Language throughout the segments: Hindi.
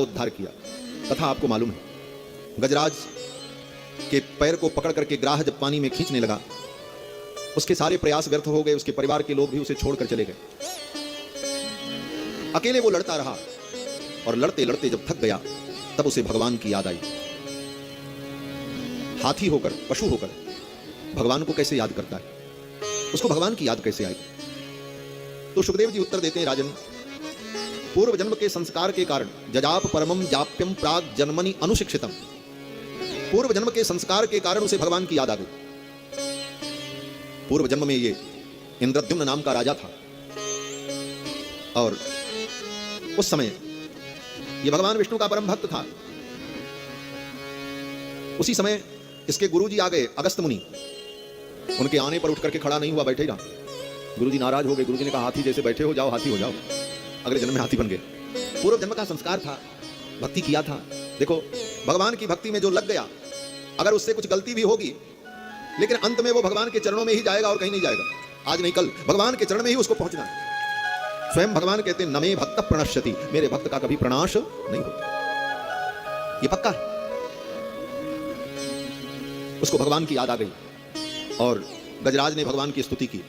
उद्धार किया। कथा आपको मालूम है, गजराज के पैर को पकड़ करके ग्राह जब पानी में खींचने लगा, उसके सारे प्रयास व्यर्थ हो गए, उसके परिवार के लोग भी उसे छोड़कर चले गए। अकेले वो लड़ता रहा और लड़ते लड़ते जब थक गया तब उसे भगवान की याद आई। हाथी होकर, पशु होकर भगवान को कैसे याद करता है, उसको भगवान की याद कैसे आई? तो सुखदेव जी उत्तर देते हैं, राजन, पूर्व जन्म के संस्कार के कारण जजाप परमम जाप्यम प्राग जन्मनि अनुशिक्षितम, पूर्व जन्म के संस्कार के कारण उसे भगवान की याद आ गई। पूर्व जन्म में ये इंद्रद्युम्न नाम का राजा था और उस समय ये भगवान विष्णु का परम भक्त था। उसी समय इसके गुरुजी आ गए, अगस्त मुनि। उनके आने पर उठ करके खड़ा नहीं हुआ, बैठे ही रहा। गुरुजी नाराज हो गए। गुरुजी ने कहा, हाथी जैसे बैठे हो, जाओ हाथी हो जाओ। अगले जन्म में हाथी बन गए। पूर्व जन्म का संस्कार था, भक्ति किया था। देखो, भगवान की भक्ति में जो लग गया, अगर उससे कुछ गलती भी होगी लेकिन अंत में वो भगवान के चरणों में ही जाएगा और कहीं नहीं जाएगा। आज नहीं कल भगवान के चरण में ही उसको पहुंचना है। स्वयं भगवान कहते हैं, नमे भक्त प्रणश्यति, मेरे भक्त का कभी प्रणाश नहीं होता। ये पक्का है। उसको भगवान की याद आ गई और गजराज ने भगवान की स्तुति की।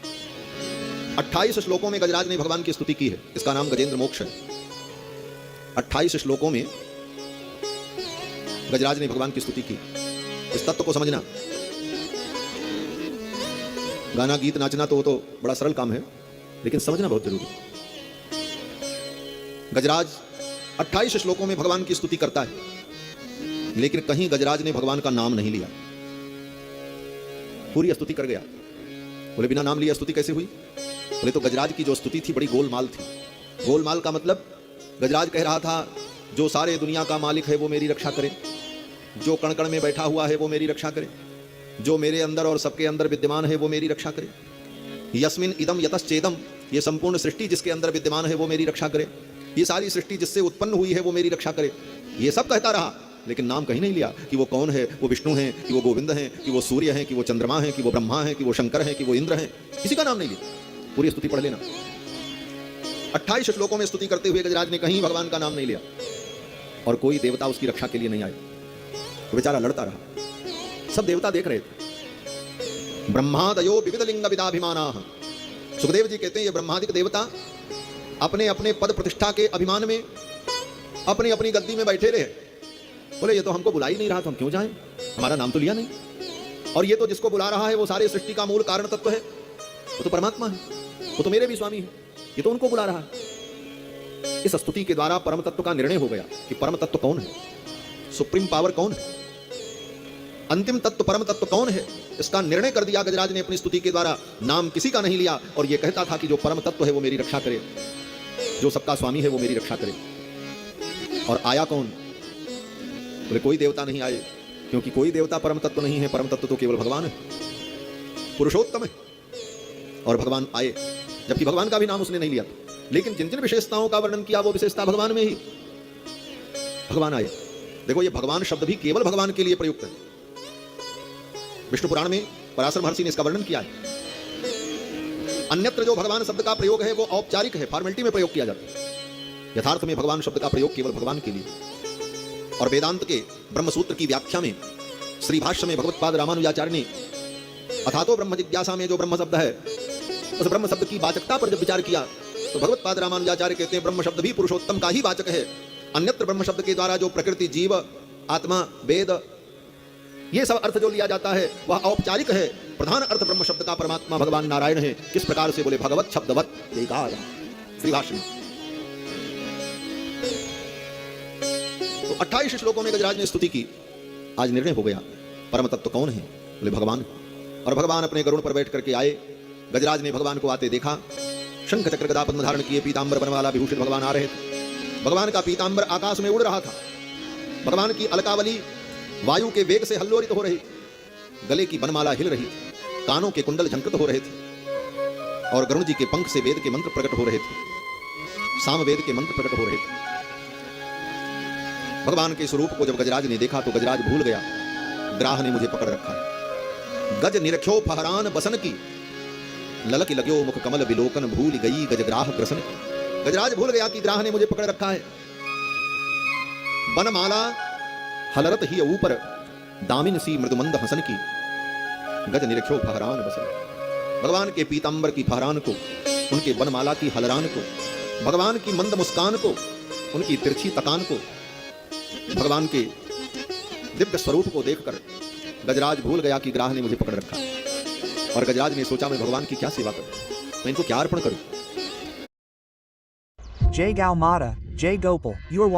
28 श्लोकों में गजराज ने भगवान की स्तुति की है। इसका नाम गजेंद्र मोक्ष है। 28 श्लोकों में गजराज ने भगवान की स्तुति की। इस तत्व को समझना। गाना गीत नाचना तो वो तो बड़ा सरल काम है, लेकिन समझना बहुत जरूरी है। गजराज 28 श्लोकों में भगवान की स्तुति करता है, लेकिन कहीं गजराज ने भगवान का नाम नहीं लिया। पूरी स्तुति कर गया। बोले बिना नाम लिया स्तुति कैसे हुई? बोले तो गजराज की जो स्तुति थी बड़ी गोलमाल थी। गोलमाल का मतलब, गजराज कह रहा था, जो सारे दुनिया का मालिक है वो मेरी रक्षा करे, जो कण कण में बैठा हुआ है वो मेरी रक्षा करे, जो मेरे अंदर और सबके अंदर विद्यमान है वो मेरी रक्षा करे। यस्मिन इदम यतश्चेदम, ये संपूर्ण सृष्टि जिसके अंदर विद्यमान है वो मेरी रक्षा करे। ये सारी सृष्टि जिससे उत्पन्न हुई है वो मेरी रक्षा करे। ये सब कहता रहा, लेकिन नाम कहीं नहीं लिया कि वो कौन है, वो विष्णु है कि वो गोविंद है कि वो सूर्य है कि वो चंद्रमा है कि वो ब्रह्मा है कि वो शंकर है कि वो इंद्र है। किसी का नाम नहीं लिया। पूरी स्तुति पढ़ लेना। 28 श्लोकों में स्तुति करते हुए गजराज ने कहीं भगवान का नाम नहीं लिया और कोई देवता उसकी रक्षा के लिए नहीं आए। तो बेचारा लड़ता रहा। सब देवता देख रहे थे। ब्रह्मादयो विविध लिंग विदाभिमानाः। सुखदेव जी कहते हैं, ये ब्रह्मादिक देवता अपने अपने पद प्रतिष्ठा के अभिमान में अपनी अपनी गद्दी में बैठे रहे। बोले ये तो हमको बुला ही नहीं रहा, तो हम क्यों जाएं? हमारा नाम तो लिया नहीं। और ये तो जिसको बुला रहा है वो सारे सृष्टि का मूल कारण तत्व है, वो तो परमात्मा है, वो तो मेरे भी स्वामी है, ये तो उनको बुला रहा है। इस स्तुति के द्वारा परम तत्व का निर्णय हो गया कि परम तत्व कौन है, सुप्रीम पावर कौन है, अंतिम तत्व परम तत्व कौन है, इसका निर्णय कर दिया गजराज ने अपनी स्तुति के द्वारा। नाम किसी का नहीं लिया और ये कहता था कि जो परम तत्व है वो मेरी रक्षा करे, जो सबका स्वामी है वो मेरी रक्षा करे। और आया कौन? बोले कोई देवता नहीं आए, क्योंकि कोई देवता परम तत्व नहीं है। परम तत्व तो केवल भगवान है, पुरुषोत्तम है। और भगवान आए, जबकि भगवान का भी नाम उसने नहीं लिया, लेकिन जिन जिन विशेषताओं का वर्णन किया वो विशेषता भगवान में ही भगवान आए। देखो, ये भगवान शब्द भी केवल भगवान के लिए प्रयुक्त है। विष्णु पुराण में पराशर महर्षि ने इसका वर्णन किया है। अन्यत्र जो भगवान शब्द का प्रयोग है वो औपचारिक है, फॉर्मेलिटी में प्रयोग किया जाता है। यथार्थ में भगवान शब्द का प्रयोग केवल भगवान के लिए। और वेदांत के ब्रह्मसूत्र की व्याख्या में श्री भाष्य में भगवत्पाद रामानुजाचार्य ने अथातो ब्रह्म जिज्ञासा में जो ब्रह्म शब्द है उस ब्रह्म शब्द की वाचकता पर जब विचार किया तो भगवत्पाद रामानुजाचार्य कहते हैं, ब्रह्म शब्द भी पुरुषोत्तम का ही वाचक है। अन्यत्र ब्रह्म शब्द के द्वारा जो प्रकृति, जीव, आत्मा, वेद, ये सब अर्थ जो लिया जाता है वह औपचारिक है। प्रधान अर्थ ब्रह्म शब्द का परमात्मा भगवान नारायण है। किस प्रकार से? बोले भगवत शब्दवत, यही कहा श्री भाष्य में। तो 28 श्लोकों में गजराज ने स्तुति की। आज निर्णय हो गया परम तत्व कौन है? बोले भगवान। और भगवान अपने गरुड़ पर बैठ करके आए। गजराज ने भगवान को आते देखा। शंख चक्र गदा पद्म धारण किए पीतांबर बनवाला विभूषित भगवान आ रहे थे। भगवान का पीतांबर आकाश में उड़ रहा था। भगवान की अलकावली वायु के वेग से हल्लोलित हो रही। गले की बनमाला हिल रही, कानों के कुंडल झंकृत हो रहे थे और गरुड़ जी के पंख से वेद के मंत्र प्रकट हो रहे थे, सामवेद के मंत्र प्रकट हो रहे थे। भगवान के स्वरूप को जब गजराज ने देखा तो गजराज भूल गया, ग्राह ने मुझे पकड़ रखा है। गज निरख्यो फहरान बसन की, ललक लग्यो मुख कमल विलोकन, भूल गई गजग्राह ग्रसन। गजराज भूल गया कि ग्राह ने मुझे पकड़ रखा है। बनमाला हलरत ही ऊपर दामिन सी मृदुमंद हसन की गज निरखो फहरान बसल। भगवान के पीतांबर की फहरान को, उनके बनमाला की हलरान को, भगवान की मंद मुस्कान को, उनकी तिरछी तकान को, भगवान के दिव्य स्वरूप को देखकर गजराज भूल गया कि ग्राह ने मुझे पकड़ रखा। और गजराज ने सोचा मैं भगवान की क्या सेवा करूं, मैं इनको क्या अर्पण करूं। Jai Gaumata, Jai Gopal, you are